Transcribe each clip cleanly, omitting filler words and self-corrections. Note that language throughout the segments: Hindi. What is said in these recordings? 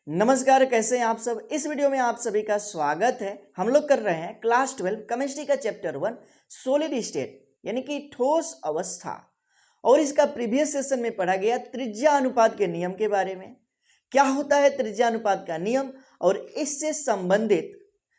नमस्कार, कैसे हैं आप सब। इस वीडियो में आप सभी का स्वागत है। हम लोग कर रहे हैं क्लास 12 केमिस्ट्री का चैप्टर 1 सॉलिड स्टेट यानी कि ठोस अवस्था। और इसका प्रीवियस सेशन में पढ़ा गया त्रिज्या अनुपात के नियम के बारे में। क्या होता है त्रिज्या अनुपात का नियम और इससे संबंधित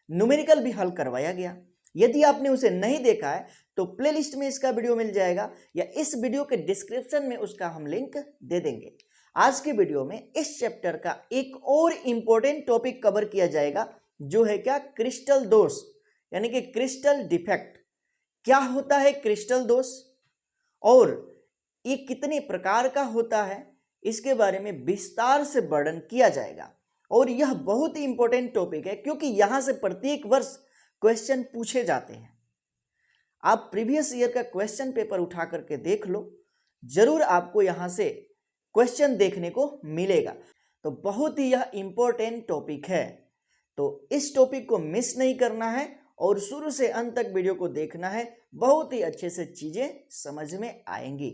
न्यूमेरिकल भी हल करवाया गया। यदि आपने उसे नहीं देखा है तो प्लेलिस्ट में इसका वीडियो मिल जाएगा या इस वीडियो के डिस्क्रिप्शन में उसका हम लिंक दे देंगे। आज के वीडियो में इस चैप्टर का एक और इंपॉर्टेंट टॉपिक कवर किया जाएगा, जो है क्या, क्रिस्टल दोष यानी कि क्रिस्टल डिफेक्ट। क्या होता है क्रिस्टल दोष और ये कितने प्रकार का होता है, इसके बारे में विस्तार से वर्णन किया जाएगा। और यह बहुत ही इंपॉर्टेंट टॉपिक है क्योंकि यहां से प्रत्येक वर्ष क्वेश्चन पूछे जाते हैं। आप प्रीवियस ईयर का क्वेश्चन पेपर उठा करके देख लो, जरूर आपको यहां से क्वेश्चन देखने को मिलेगा। तो बहुत ही यह इंपॉर्टेंट टॉपिक है, तो इस टॉपिक को मिस नहीं करना है और शुरू से अंत तक वीडियो को देखना है। बहुत ही अच्छे से चीजें समझ में आएंगी।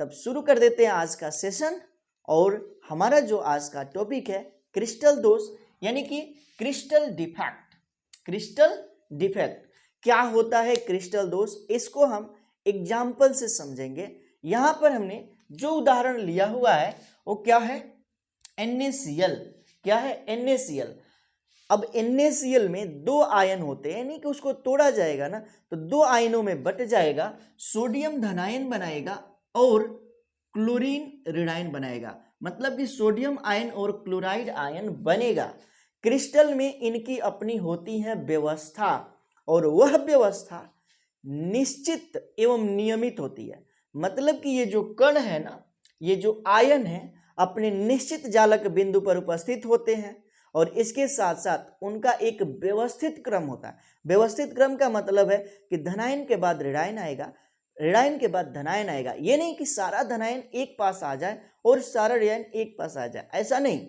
तब शुरू कर देते हैं आज का सेशन। और हमारा जो आज का टॉपिक है क्रिस्टल दोष यानी कि क्रिस्टल डिफेक्ट। क्रिस्टल डिफेक्ट क्या होता है, क्रिस्टल दोष, इसको हम एग्जाम्पल से समझेंगे। यहां पर हमने जो उदाहरण लिया हुआ है वो क्या है, NaCl। क्या है, NaCl। अब NaCl में दो आयन होते हैं, यानी कि उसको तोड़ा जाएगा ना तो दो आयनों में बट जाएगा। सोडियम धनायन बनाएगा और क्लोरीन ऋणायन बनाएगा, मतलब कि सोडियम आयन और क्लोराइड आयन बनेगा। क्रिस्टल में इनकी अपनी होती है व्यवस्था और वह व्यवस्था निश्चित एवं नियमित होती है। मतलब कि ये जो कण है ना, ये जो आयन है, अपने निश्चित जालक बिंदु पर उपस्थित होते हैं और इसके साथ साथ उनका एक व्यवस्थित क्रम होता है। व्यवस्थित क्रम का मतलब है कि धनायन के बाद ऋणायन आएगा, ऋणायन के बाद धनायन आएगा। ये नहीं कि सारा धनायन एक पास आ जाए और सारा ऋणायन एक पास आ जाए, ऐसा नहीं।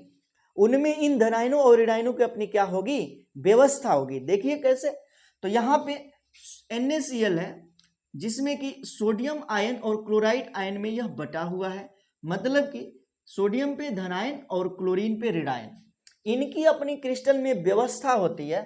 उनमें इन धनायनों और ऋणायनों की अपनी क्या होगी, व्यवस्था होगी। देखिए कैसे, तो यहाँ पे NaCl है जिसमें कि सोडियम आयन और क्लोराइड आयन में यह बटा हुआ है। मतलब कि सोडियम पे धनायन और क्लोरीन पे ऋणायन, इनकी अपनी क्रिस्टल में व्यवस्था होती है।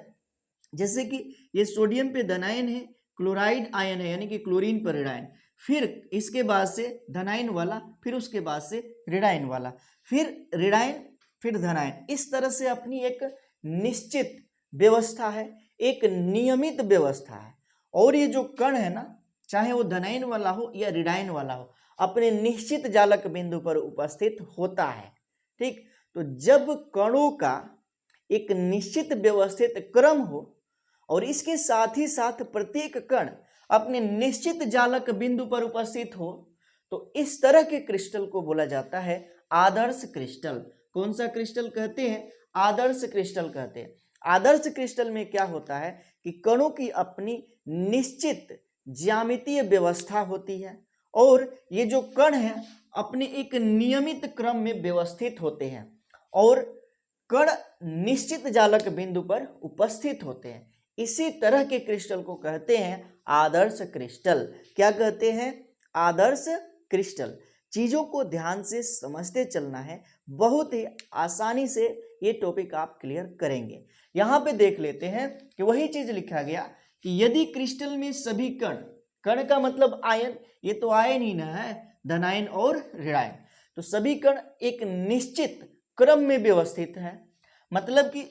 जैसे कि ये सोडियम पे धनायन है, क्लोराइड आयन है यानी कि क्लोरीन पर ऋणायन, फिर इसके बाद से धनायन वाला, फिर उसके बाद से ऋणायन वाला, फिर ऋणायन, फिर धनायन। इस तरह से अपनी एक निश्चित व्यवस्था है, एक नियमित व्यवस्था है। और ये जो कण है ना, चाहे वो धनायन वाला हो या ऋणायन वाला हो, अपने निश्चित जालक बिंदु पर उपस्थित होता है। ठीक, तो जब कणों का एक निश्चित व्यवस्थित क्रम हो और इसके साथ ही साथ प्रत्येक कण अपने निश्चित जालक बिंदु पर उपस्थित हो, तो इस तरह के क्रिस्टल को बोला जाता है आदर्श क्रिस्टल। कौन सा क्रिस्टल कहते हैं, आदर्श क्रिस्टल कहते हैं। आदर्श क्रिस्टल में क्या होता है कि कणों की अपनी निश्चित ज्यामितीय व्यवस्था होती है और ये जो कण है अपने एक नियमित क्रम में व्यवस्थित होते हैं और कण निश्चित जालक बिंदु पर उपस्थित होते हैं। इसी तरह के क्रिस्टल को कहते हैं आदर्श क्रिस्टल। क्या कहते हैं, आदर्श क्रिस्टल। चीजों को ध्यान से समझते चलना है, बहुत ही आसानी से ये टॉपिक आप क्लियर करेंगे। यहां पे देख लेते हैं कि वही चीज लिखा गया कि यदि क्रिस्टल में सभी कण, कण का मतलब आयन, ये तो आयन ही ना है, धनायन और ऋणायन, तो सभी कण एक निश्चित क्रम में व्यवस्थित है। मतलब कि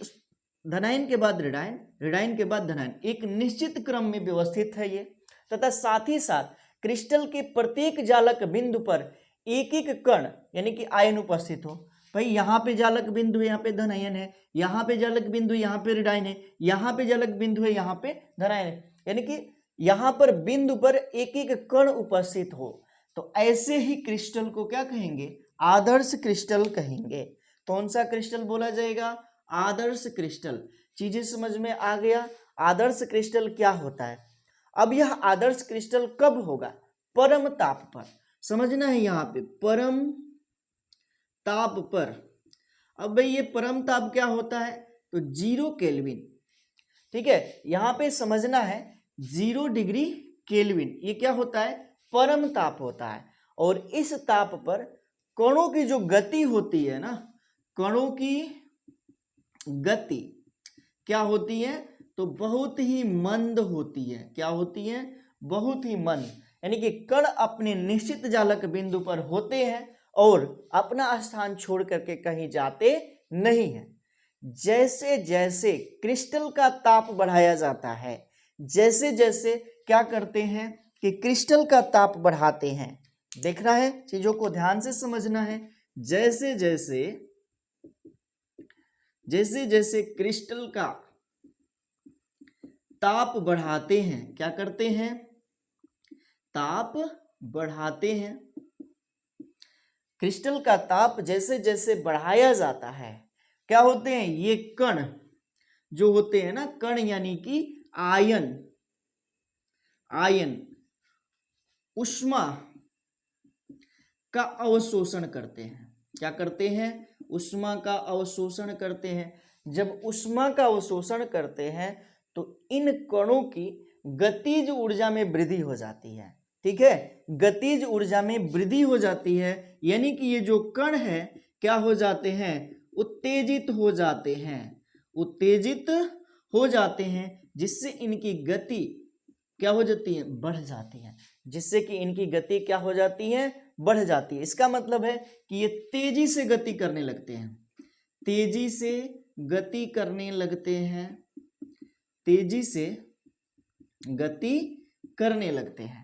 धनायन के बाद ऋणायन, ऋणायन के बाद धनायन, एक निश्चित क्रम में व्यवस्थित है ये। तथा साथ ही साथ क्रिस्टल के प्रत्येक जालक बिंदु पर एक एक कण यानी कि आयन उपस्थित हो। भाई यहाँ पे जालक बिंदु है, यहाँ पे धनायन है, यहाँ पे जालक बिंदु, यहाँ पे ऋणायन है, यहाँ पे जालक बिंदु है, यहाँ पे धनायन है, यानी कि यहाँ पर बिंदु पर एक एक कण उपस्थित हो। तो ऐसे ही क्रिस्टल को क्या कहेंगे, आदर्श क्रिस्टल कहेंगे। कौन सा क्रिस्टल बोला जाएगा, आदर्श क्रिस्टल। चीजें समझ में आ गया, आदर्श क्रिस्टल क्या होता है। अब यह आदर्श क्रिस्टल कब होगा, परम ताप पर। समझना है यहाँ पे, परम ताप पर। अब भाई ये परम ताप क्या होता है, तो 0 केल्विन। ठीक है, यहां पे समझना है 0 डिग्री केल्विन, ये क्या होता है, परम ताप होता है। और इस ताप पर कणों की जो गति होती है ना, कणों की गति क्या होती है, तो बहुत ही मंद होती है। क्या होती है, बहुत ही मंद, यानी कि कण अपने निश्चित जालक बिंदु पर होते हैं और अपना स्थान छोड़ करके कहीं जाते नहीं हैं। जैसे जैसे क्रिस्टल का ताप बढ़ाया जाता है, जैसे जैसे क्या करते हैं कि क्रिस्टल का ताप बढ़ाते हैं, देखना है, चीजों को ध्यान से समझना है। जैसे जैसे जैसे जैसे क्रिस्टल का ताप बढ़ाते हैं, क्या करते हैं, ताप बढ़ाते हैं। क्रिस्टल का ताप जैसे जैसे बढ़ाया जाता है, क्या होते हैं, ये कण जो होते हैं ना, कण यानी कि आयन, आयन उष्मा का अवशोषण करते हैं। क्या करते हैं, उष्मा का अवशोषण करते हैं। जब उष्मा का अवशोषण करते हैं तो इन कणों की गतिज ऊर्जा में वृद्धि हो जाती है। ठीक है, गतिज ऊर्जा में वृद्धि हो जाती है, यानी कि ये जो कण है क्या हो जाते हैं, उत्तेजित हो जाते हैं, उत्तेजित हो जाते हैं, जिससे इनकी गति क्या हो जाती है, बढ़ जाती है, जिससे कि इनकी गति क्या हो जाती है, बढ़ जाती है। इसका मतलब है कि ये तेजी से गति करने लगते हैं, तेजी से गति करने लगते हैं, तेजी से गति करने लगते हैं।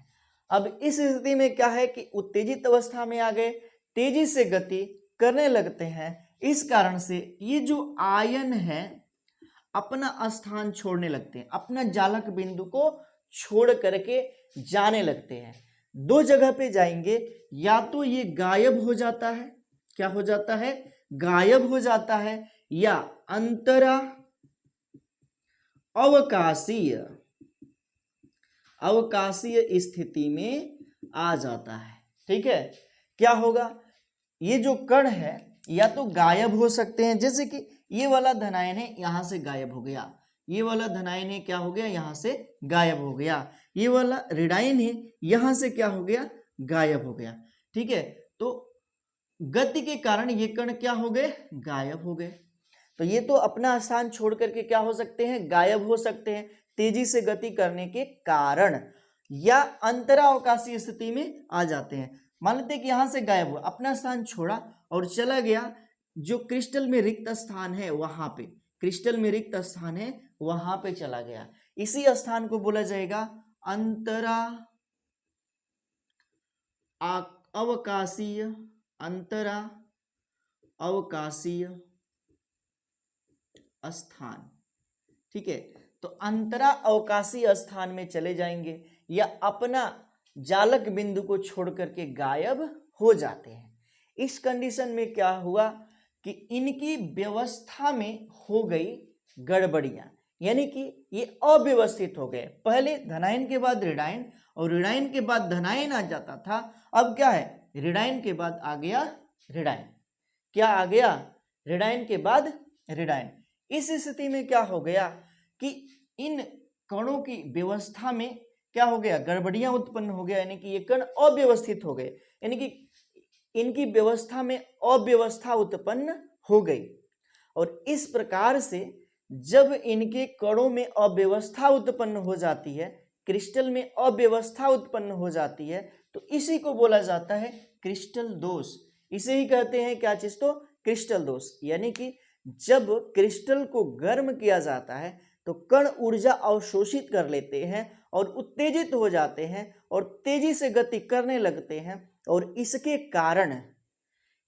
अब इस स्थिति में क्या है कि उत्तेजित अवस्था में आ गए, तेजी से गति करने लगते हैं। इस कारण से ये जो आयन है अपना स्थान छोड़ने लगते हैं, अपना जालक बिंदु को छोड़ करके जाने लगते हैं। दो जगह पे जाएंगे, या तो ये गायब हो जाता है, क्या हो जाता है, गायब हो जाता है, या अंतरा अवकाशीय अवकाशीय स्थिति में आ जाता है। ठीक है, क्या होगा, ये जो कण है या तो गायब हो सकते हैं, जैसे कि ये वाला धनायन है यहां से गायब हो गया, ये वाला धनायन है क्या हो गया, यहां से गायब हो गया, ये वाला ऋणायन है यहां से क्या हो गया, गायब हो गया। ठीक है, तो गति के कारण ये कण क्या हो गए, गायब हो गए। तो ये तो अपना स्थान छोड़ करके क्या हो सकते हैं, गायब हो सकते हैं तेजी से गति करने के कारण, या अंतरावकाशीय स्थिति में आ जाते हैं। मान लेते हैं कि यहां से गायब हुआ, अपना स्थान छोड़ा और चला गया, जो क्रिस्टल में रिक्त स्थान है वहां पे, क्रिस्टल में रिक्त स्थान है वहां पे चला गया, इसी स्थान को बोला जाएगा अंतरा अवकाशीय, अंतरा अवकाशीय स्थान। ठीक है, तो अंतरा अवकाशीय स्थान में चले जाएंगे या अपना जालक बिंदु को छोड़ करके गायब हो जाते हैं। इस कंडीशन में क्या हुआ कि इनकी व्यवस्था में हो गई गड़बड़ियां, यानी कि ये अव्यवस्थित हो गए। पहले धनायन के बाद ऋणायन और ऋणायन के बाद धनायन आ जाता था, अब क्या है, ऋणायन के बाद आ गया ऋणायन, क्या आ गया, ऋणायन के बाद ऋणायन। इस स्थिति में क्या हो गया कि इन कणों की व्यवस्था में क्या हो गया, गड़बड़ियां उत्पन्न हो गया, यानी कि ये कण अव्यवस्थित हो गए, यानी कि इनकी व्यवस्था में अव्यवस्था उत्पन्न हो गई। और इस प्रकार से जब इनके कणों में अव्यवस्था उत्पन्न हो जाती है, क्रिस्टल में अव्यवस्था उत्पन्न हो जाती है, तो इसी को बोला जाता है क्रिस्टल दोष। इसे ही कहते हैं क्या चीज, तो क्रिस्टल दोष। यानी कि जब क्रिस्टल को गर्म किया जाता है तो कण ऊर्जा अवशोषित कर लेते हैं और उत्तेजित हो जाते हैं और तेजी से गति करने लगते हैं, और इसके कारण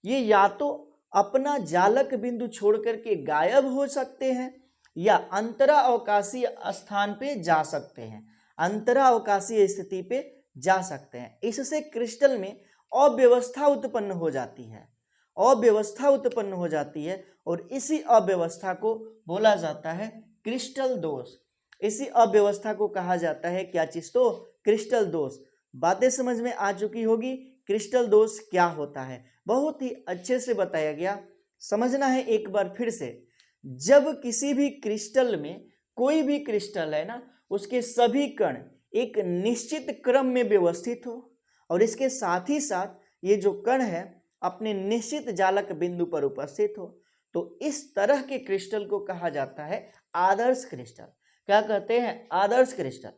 ये या तो अपना जालक बिंदु छोड़ करके गायब हो सकते हैं या अंतरा अवकाशीय स्थान पे जा सकते हैं, अंतरा अवकाशीय स्थिति पे जा सकते हैं। इससे क्रिस्टल में अव्यवस्था उत्पन्न हो जाती है, अव्यवस्था उत्पन्न हो जाती है, और इसी अव्यवस्था को बोला जाता है क्रिस्टल दोष। इसी अव्यवस्था को कहा जाता है क्या चीज, तो क्रिस्टल दोष। बातें समझ में आ चुकी होगी, क्रिस्टल दोष क्या होता है, बहुत ही अच्छे से बताया गया। समझना है एक बार फिर से, जब किसी भी क्रिस्टल में, कोई भी क्रिस्टल है ना, उसके सभी कण एक निश्चित क्रम में व्यवस्थित हो और इसके साथ ही साथ ये जो कण है अपने निश्चित जालक बिंदु पर उपस्थित हो, तो इस तरह के क्रिस्टल को कहा जाता है आदर्श क्रिस्टल। क्या कहते हैं? आदर्श क्रिस्टल।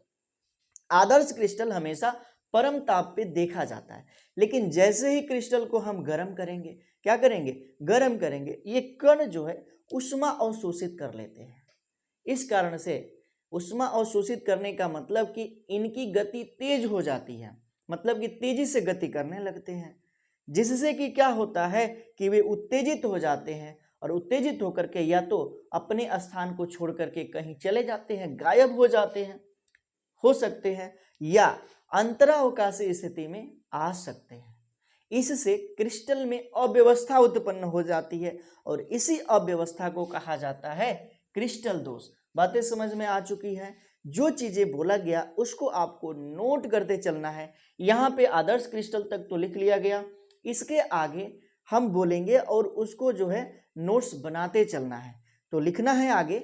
आदर्श क्रिस्टल हमेशा परम ताप पे देखा जाता है, लेकिन जैसे ही क्रिस्टल को हम गर्म करेंगे, क्या करेंगे? गर्म करेंगे, ये कण जो है ऊष्मा अवशोषित कर लेते हैं। इस कारण से ऊष्मा अवशोषित करने का मतलब कि इनकी गति तेज हो जाती है, मतलब कि तेजी से गति करने लगते हैं, जिससे कि क्या होता है कि वे उत्तेजित हो जाते हैं और उत्तेजित होकर के या तो अपने स्थान को छोड़ करके कहीं चले जाते हैं, गायब हो जाते हैं, हो सकते हैं, या अंतरावकाशीय स्थिति में आ सकते हैं। इससे क्रिस्टल में अव्यवस्था उत्पन्न हो जाती है और इसी अव्यवस्था को कहा जाता है क्रिस्टल दोष। बातें समझ में आ चुकी हैं? जो चीजें बोला गया उसको आपको नोट करते चलना है। यहाँ पे आदर्श क्रिस्टल तक तो लिख लिया गया, इसके आगे हम बोलेंगे और उसको जो है नोट्स बनाते चलना है। तो लिखना है आगे।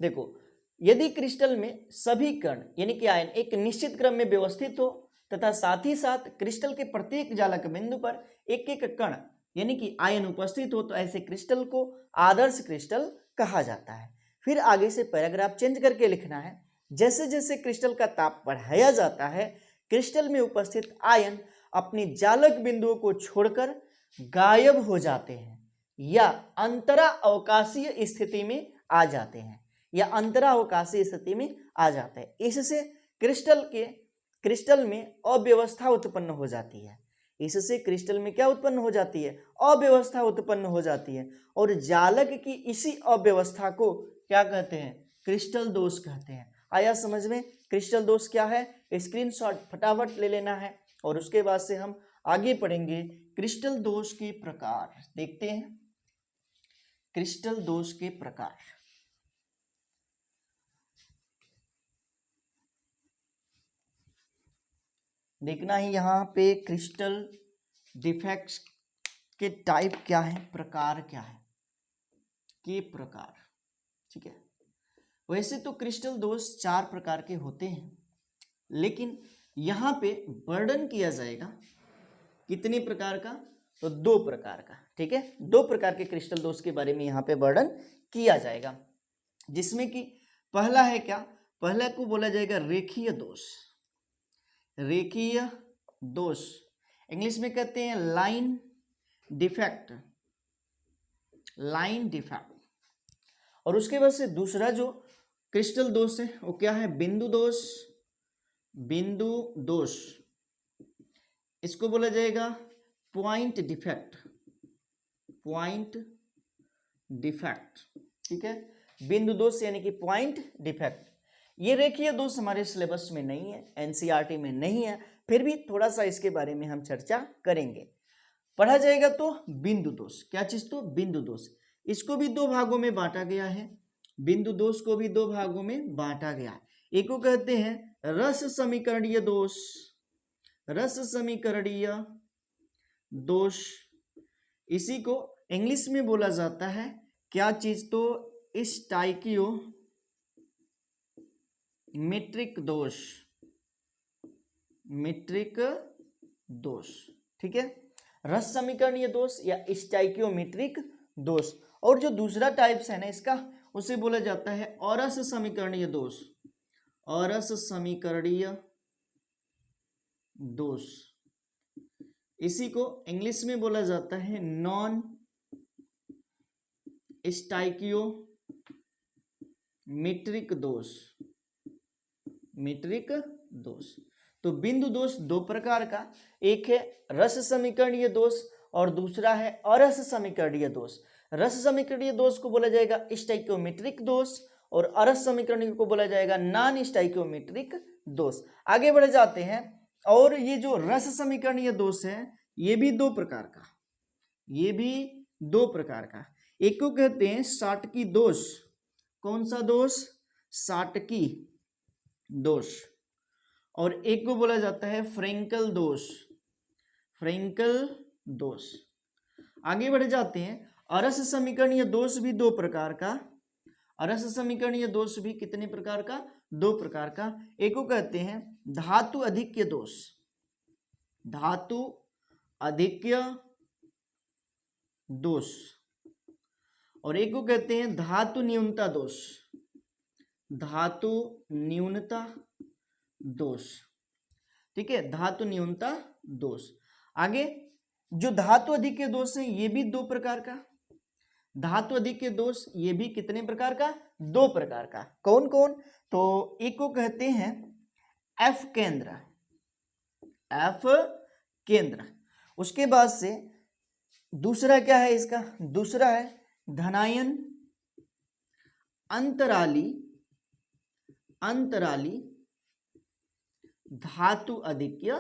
देखो, यदि क्रिस्टल में सभी कण यानी कि आयन एक निश्चित क्रम में व्यवस्थित हो तथा साथ ही साथ क्रिस्टल के प्रत्येक जालक बिंदु पर एक एक कण यानी कि आयन उपस्थित हो, तो ऐसे क्रिस्टल को आदर्श क्रिस्टल कहा जाता है। फिर आगे से पैराग्राफ चेंज करके लिखना है। जैसे जैसे क्रिस्टल का ताप बढ़ाया जाता है, क्रिस्टल में उपस्थित आयन अपनी जालक बिंदुओं को छोड़कर गायब हो जाते हैं या अंतरा अवकाशीय स्थिति में आ जाते हैं, या अंतरावकाशीय स्थिति में आ जाता है। इससे क्रिस्टल में अव्यवस्था उत्पन्न हो जाती है। इससे क्रिस्टल में क्या उत्पन्न हो जाती है? अव्यवस्था उत्पन्न हो जाती है। और जालक की इसी अव्यवस्था को क्या कहते हैं? क्रिस्टल दोष कहते हैं। आया समझ में? क्रिस्टल दोष क्या है? स्क्रीनशॉट फटाफट ले लेना है और उसके बाद से हम आगे पढ़ेंगे क्रिस्टल दोष के प्रकार। देखते हैं क्रिस्टल दोष के प्रकार। देखना ही यहाँ पे क्रिस्टल डिफेक्ट्स के टाइप क्या है, प्रकार क्या है, के प्रकार। ठीक है, वैसे तो क्रिस्टल दोष 4 प्रकार के होते हैं, लेकिन यहाँ पे वर्णन किया जाएगा कितने प्रकार का? तो 2 प्रकार का। ठीक है, 2 प्रकार के क्रिस्टल दोष के बारे में यहाँ पे वर्णन किया जाएगा, जिसमें कि पहला है क्या? पहला को बोला जाएगा रेखीय दोष। रेखीय दोष इंग्लिश में कहते हैं लाइन डिफेक्ट, लाइन डिफेक्ट। और उसके बाद से दूसरा जो क्रिस्टल दोष है वो क्या है? बिंदु दोष। बिंदु दोष इसको बोला जाएगा पॉइंट डिफेक्ट, पॉइंट डिफेक्ट। ठीक है, बिंदु दोष यानी कि पॉइंट डिफेक्ट। ये रेखीय दोष हमारे सिलेबस में नहीं है, एनसीईआरटी में नहीं है, फिर भी थोड़ा सा इसके बारे में हम चर्चा करेंगे। पढ़ा जाएगा तो बिंदु दोष, क्या चीज? तो बिंदु दोष। इसको भी 2 भागों में बांटा गया है। बिंदु दोष को भी 2 भागों में बांटा गया है। एक को कहते हैं रस समीकरणीय दोष, रस समीकरणीय दोष। इसी को इंग्लिश में बोला जाता है क्या चीज? तो स्टाइकियो मीट्रिक दोष, मीट्रिक दोष। ठीक है, रस समीकरणीय दोष या स्टाइकियोमेट्रिक दोष। और जो दूसरा टाइप्स है ना इसका, उसे बोला जाता है औरस समीकरणीय दोष, औरस समीकरणीय दोष। इसी को इंग्लिश में बोला जाता है नॉन स्टाइकियोमेट्रिक दोष, मीट्रिक दोष। तो बिंदु दोष 2 प्रकार का, एक है रस समीकरणीय दोष और दूसरा है अरस समीकरणीय दोष। रस समीकरणीय दोष को बोला जाएगा स्टाइकियोमेट्रिक दोष और अरस समीकरणीय को बोला जाएगा नॉन स्टाइकियोमेट्रिक दोष। आगे बढ़ जाते हैं। और ये जो रस समीकरणीय दोष है ये भी 2 प्रकार का, ये भी 2 प्रकार का। एक को कहते हैं साटकी दोष। कौन सा दोष? साटकी दोष। और एक को बोला जाता है फ्रेंकल दोष, फ्रेंकल दोष। आगे बढ़ जाते हैं। अरस समीकरणीय दोष भी 2 प्रकार का, अरस समीकरणीय दोष भी कितने प्रकार का? 2 प्रकार का। एक को कहते हैं धातु अधिक्य दोष, धातु अधिक्य दोष। और एक को कहते हैं धातु न्यूनता दोष, धातु न्यूनता दोष, ठीक है, धातु न्यूनता दोष। आगे जो धातु अधिक्य दोष है ये भी दो प्रकार का, धातु अधिक्य दोष ये भी कितने प्रकार का, दो प्रकार का। कौन कौन, तो एक को कहते हैं एफ केंद्र, एफ केंद्र। उसके बाद से दूसरा क्या है इसका, दूसरा है धनायन अंतराली, अंतराली धातु अधिक्य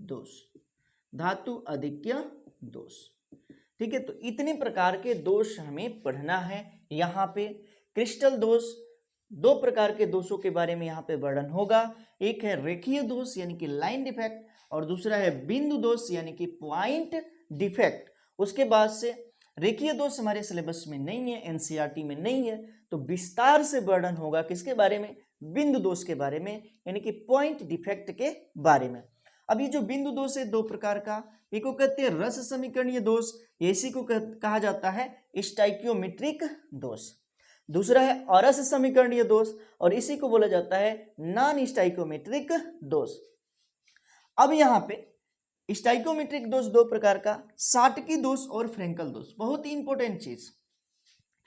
दोष, धातु अधिक्य दोष, ठीक है। तो इतने प्रकार के दोष हमें पढ़ना है यहाँ पे। क्रिस्टल दोष, दो प्रकार के दोषों के बारे में यहाँ पे वर्णन होगा, एक है रेखीय दोष यानी कि लाइन डिफेक्ट, और दूसरा है बिंदु दोष यानी कि पॉइंट डिफेक्ट। उसके बाद से रेखीय दोष हमारे सिलेबस में नहीं है, एनसीईआरटी में नहीं है, तो विस्तार से वर्णन होगा किसके बारे में, बिंदु दोष के बारे में, यानी कि पॉइंट डिफेक्ट के बारे में। अब ये जो बिंदु दोष है दो प्रकार का, एक को कहते हैं रस समीकरणीय दोष, इसी को कहा जाता है स्टाइकियोमेट्रिक दोष। दूसरा है अरस समीकरणीय दोष, और इसी को बोला जाता है नॉन स्टाइकियोमेट्रिक दोष। अब यहाँ पे स्टाइकियोमेट्रिक दोष दो प्रकार का, साटकी दोष और फ्रेंकल दोष। बहुत ही इंपॉर्टेंट चीज,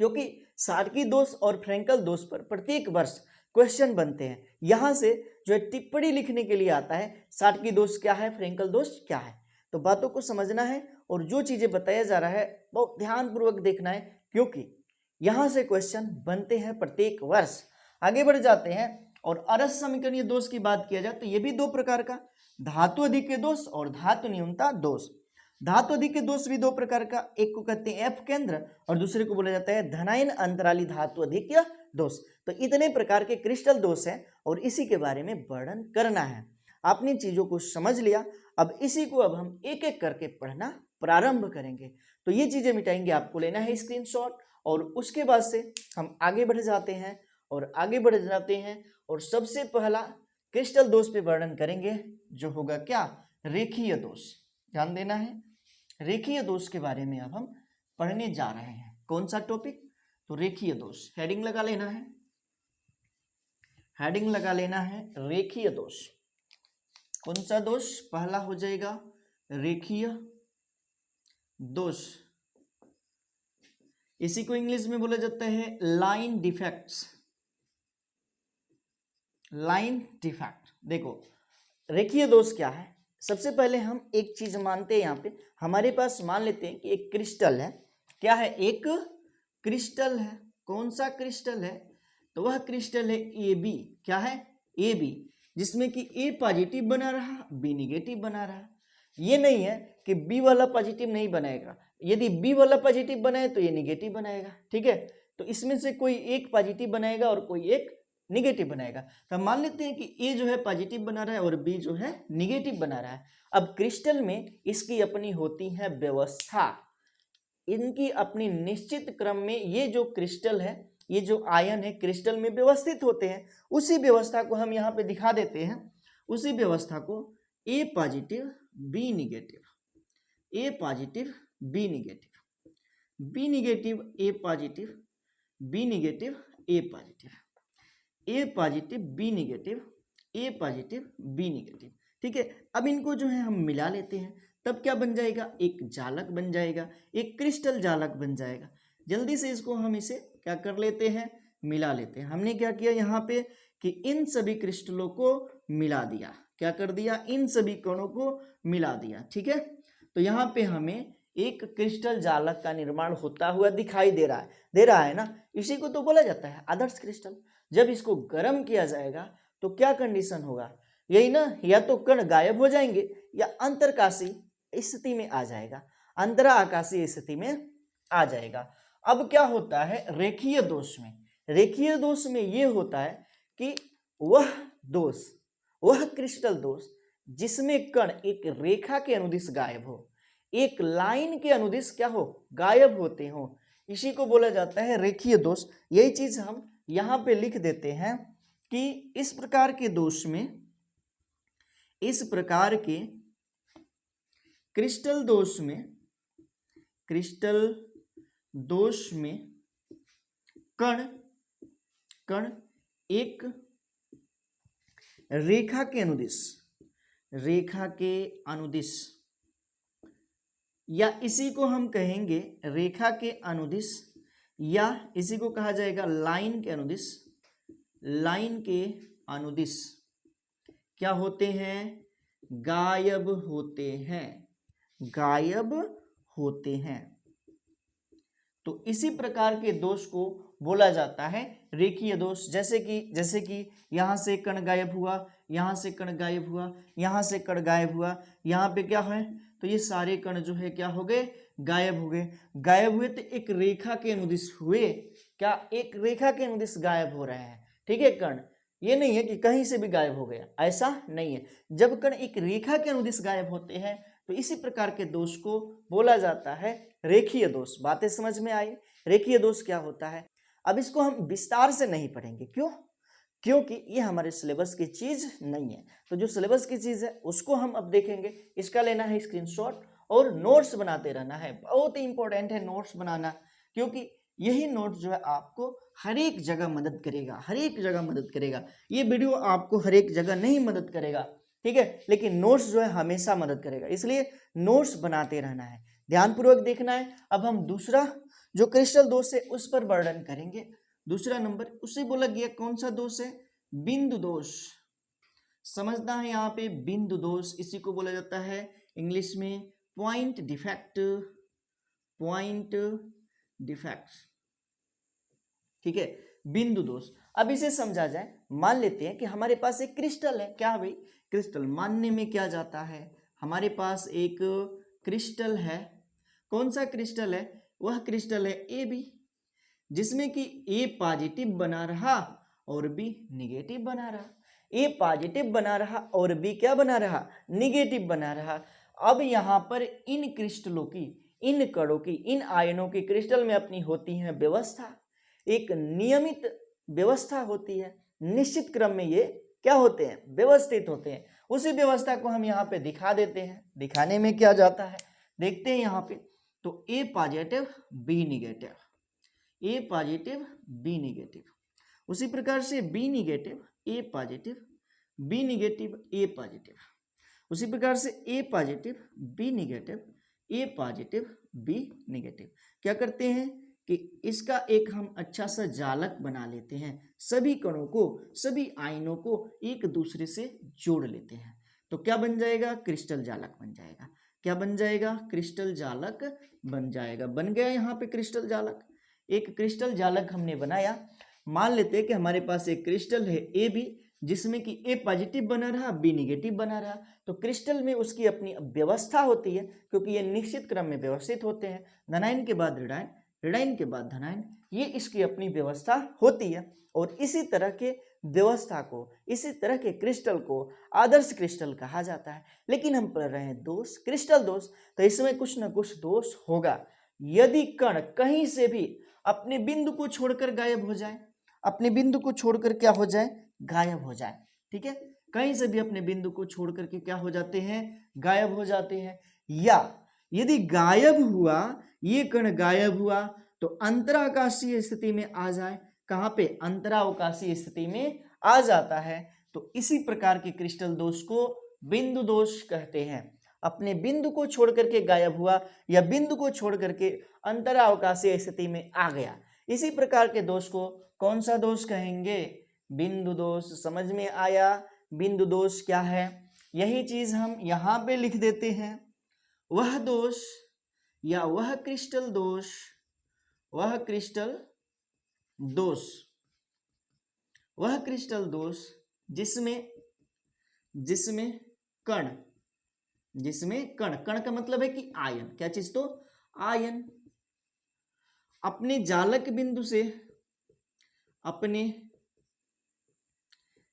क्योंकि साटकी दोष और फ्रेंकल दोष पर प्रत्येक वर्ष क्वेश्चन बनते हैं। यहां से जो है टिप्पणी लिखने के लिए आता है, साटकी दोष क्या है, फ्रेंकल दोष क्या है। तो बातों को समझना है और जो चीजें बताया जा रहा है बहुत ध्यानपूर्वक देखना है, क्योंकि यहां से क्वेश्चन बनते हैं प्रत्येक वर्ष। आगे बढ़ जाते हैं, और अरस समीकरणीय दोष की बात किया जाए तो ये भी दो प्रकार का, धातु अधिक्य दोष और धातु न्यूनता दोष। धातु अधिक्य दोष भी दो प्रकार का, एक को कहते हैं एफ केंद्र और दूसरे को बोला जाता है धनायन अंतराली धातु अधिक्य दोष। तो इतने प्रकार के क्रिस्टल दोष हैं और इसी के बारे में वर्णन करना है। आपने चीजों को समझ लिया, अब इसी को अब हम एक एक करके पढ़ना प्रारंभ करेंगे। तो ये चीजें मिटाएंगे, आपको लेना है स्क्रीनशॉट, और उसके बाद से हम आगे बढ़ जाते हैं और आगे बढ़ जाते हैं और सबसे पहला क्रिस्टल दोष पे वर्णन करेंगे, जो होगा क्या, रेखीय दोष। ध्यान देना है, रेखीय दोष के बारे में अब हम पढ़ने जा रहे हैं। कौन सा टॉपिक, तो रेखीय दोष। हेडिंग लगा लेना है, हेडिंग लगा लेना है रेखीय दोष। कौन सा दोष, पहला हो जाएगा रेखीय दोष। इसी को इंग्लिश में बोला जाता है लाइन डिफेक्ट्स, लाइन डिफेक्ट। देखो रेखीय दोष क्या है, सबसे पहले हम एक चीज मानते हैं, यहाँ पे हमारे पास मान लेते हैं कि एक क्रिस्टल है। क्या है, एक क्रिस्टल है। कौन सा क्रिस्टल है, तो वह क्रिस्टल है ए बी। क्या है, ए बी, जिसमें कि ए पॉजिटिव बना रहा, बी निगेटिव बना रहा। ये नहीं है कि बी वाला पॉजिटिव नहीं बनाएगा, यदि बी वाला पॉजिटिव बनाए तो ये निगेटिव बनाएगा, ठीक है। तो इसमें से कोई एक पॉजिटिव बनाएगा और कोई एक निगेटिव बनाएगा। तो हम मान लेते हैं कि ए जो है पॉजिटिव बना रहा है और बी जो है निगेटिव बना रहा है। अब क्रिस्टल में इसकी अपनी होती है व्यवस्था, इनकी अपनी निश्चित क्रम में ये जो क्रिस्टल है, ये जो आयन है क्रिस्टल में व्यवस्थित होते हैं। उसी व्यवस्था को हम यहाँ पे दिखा देते हैं, उसी व्यवस्था को A positive B negative, A positive B negative, B negative A positive, B negative A positive, A positive B negative, A positive B negative, ठीक है। अब इनको जो है हम मिला लेते हैं, तब क्या बन जाएगा, एक जालक बन जाएगा, एक क्रिस्टल जालक बन जाएगा। जल्दी से इसको हम इसे क्या कर लेते हैं, मिला लेते हैं। हमने क्या किया यहाँ पे कि इन सभी क्रिस्टलों को मिला दिया। क्या कर दिया, इन सभी कणों को मिला दिया, ठीक है। तो यहाँ पे हमें एक क्रिस्टल जालक का निर्माण होता हुआ दिखाई दे रहा है ना। इसी को तो बोला जाता है आदर्श क्रिस्टल। जब इसको गर्म किया जाएगा तो क्या कंडीशन होगा, यही ना, या तो कण गायब हो जाएंगे या अंतरकाशी स्थिति में आ जाएगा, अंतरा आकाशीय स्थिति में आ जाएगा। अब क्या होता है रेखीय दोष में, रेखीय दोष में ये होता है कि वह दोष, वह क्रिस्टल दोष जिसमें कण एक रेखा के अनुदिश गायब हो, एक लाइन के अनुदिश क्या हो, गायब होते हो, इसी को बोला जाता है रेखीय दोष। यही चीज हम यहाँ पे लिख देते हैं कि इस प्रकार के दोष में, इस प्रकार के क्रिस्टल दोष में, क्रिस्टल दोष में कण कण एक रेखा के अनुदिश या इसी को हम कहेंगे रेखा के अनुदिश या इसी को कहा जाएगा लाइन के अनुदिश क्या होते हैं? गायब होते हैं। तो इसी प्रकार के दोष को बोला जाता है रेखीय दोष। जैसे कि यहां से कण गायब हुआ, यहां से कण गायब हुआ, यहां से कण गायब हुआ, यहां पे क्या है? तो ये सारे कण जो है क्या हो गए? गायब हो गए। गायब हुए तो एक रेखा के अनुदिश हुए। क्या एक रेखा के अनुदिश गायब हो रहे हैं? ठीक है कण, ये नहीं है कि कहीं से भी गायब हो गया, ऐसा नहीं है। जब कण एक रेखा के अनुदिश गायब होते हैं तो इसी प्रकार के दोष को बोला जाता है रेखीय दोष। बातें समझ में आई? रेखीय दोष क्या होता है? अब इसको हम विस्तार से नहीं पढ़ेंगे। क्यों? क्योंकि ये हमारे सिलेबस की चीज नहीं है। तो जो सिलेबस की चीज है उसको हम अब देखेंगे। इसका लेना है स्क्रीनशॉट और नोट्स बनाते रहना है। बहुत ही इंपॉर्टेंट है नोट्स बनाना, क्योंकि यही नोट्स जो है आपको हर एक जगह मदद करेगा। ये वीडियो आपको हर एक जगह नहीं मदद करेगा, ठीक है, लेकिन नोट्स जो है हमेशा मदद करेगा। इसलिए नोट्स बनाते रहना है, ध्यानपूर्वक देखना है। अब हम दूसरा जो क्रिस्टल दोष है उस पर वर्णन करेंगे। दूसरा नंबर उसे बोला गया कौन सा दोष है? बिंदु दोष। समझना है यहाँ पे बिंदु दोष, इसी को बोला जाता है इंग्लिश में पॉइंट डिफेक्ट। ठीक है, बिंदु दोष। अब इसे समझा जाए। मान लेते हैं कि हमारे पास एक क्रिस्टल है। क्या भाई? क्रिस्टल। मानने में क्या जाता है? हमारे पास एक क्रिस्टल है। कौन सा क्रिस्टल है? वह क्रिस्टल है AB, जिसमें कि A पॉजिटिव बना रहा और B निगेटिव बना रहा। A पॉजिटिव बना रहा और B क्या बना रहा? निगेटिव बना रहा। अब यहाँ पर इन क्रिस्टलों की, इन कणों की, इन आयनों की क्रिस्टल में अपनी होती है व्यवस्था। एक नियमित व्यवस्था होती है, निश्चित क्रम में ये क्या होते हैं? व्यवस्थित होते हैं। उसी व्यवस्था को हम यहाँ पे दिखा देते हैं। दिखाने में क्या जाता है देखते हैं यहाँ पे। तो A positive B negative, A positive B negative. उसी प्रकार से B negative A positive, B negative A positive. उसी प्रकार से A positive B negative, A positive B negative. क्या करते हैं कि इसका एक हम अच्छा सा जालक बना लेते हैं। सभी कणों को, सभी आयनों को एक दूसरे से जोड़ लेते हैं। तो क्या बन जाएगा? क्रिस्टल जालक बन जाएगा। क्या बन जाएगा? क्रिस्टल जालक बन जाएगा। बन गया यहाँ पे क्रिस्टल जालक। एक क्रिस्टल जालक हमने बनाया। मान लेते हैं कि हमारे पास एक क्रिस्टल है AB, जिसमें कि A पॉजिटिव बना रहा, B निगेटिव बना रहा। तो क्रिस्टल में उसकी अपनी व्यवस्था होती है, क्योंकि ये निश्चित क्रम में व्यवस्थित होते हैं। धनायन के बाद ऋणायन, ऋणायन के बाद धनायन, ये इसकी अपनी व्यवस्था होती है। और इसी तरह के व्यवस्था को, इसी तरह के क्रिस्टल को आदर्श क्रिस्टल कहा जाता है। लेकिन हम पढ़ रहे हैं दोष, क्रिस्टल दोष, तो इसमें कुछ ना कुछ दोष होगा। यदि कण कहीं से भी अपने बिंदु को छोड़कर गायब हो जाए, अपने बिंदु को छोड़कर क्या हो जाए? गायब हो जाए। ठीक है, कहीं से भी अपने बिंदु को छोड़ करके क्या हो जाते हैं? गायब हो जाते हैं। या यदि गायब हुआ, ये कण गायब हुआ, तो अंतराकाशीय स्थिति में आ जाए। कहां पे? अंतरावकाशीय स्थिति में आ जाता है। तो इसी प्रकार के क्रिस्टल दोष को बिंदु दोष कहते हैं। अपने बिंदु को छोड़ करके गायब हुआ या बिंदु को छोड़ करके अंतरावकाशीय स्थिति में आ गया, इसी प्रकार के दोष को कौन सा दोष कहेंगे? बिंदु दोष। समझ में आया बिंदु दोष क्या है? यही चीज हम यहां पे लिख देते हैं। वह दोष या वह क्रिस्टल दोष, वह क्रिस्टल दोष, वह क्रिस्टल दोष जिसमें कण, कण का मतलब है कि आयन। क्या चीज? तो आयन अपने जालक बिंदु से, अपने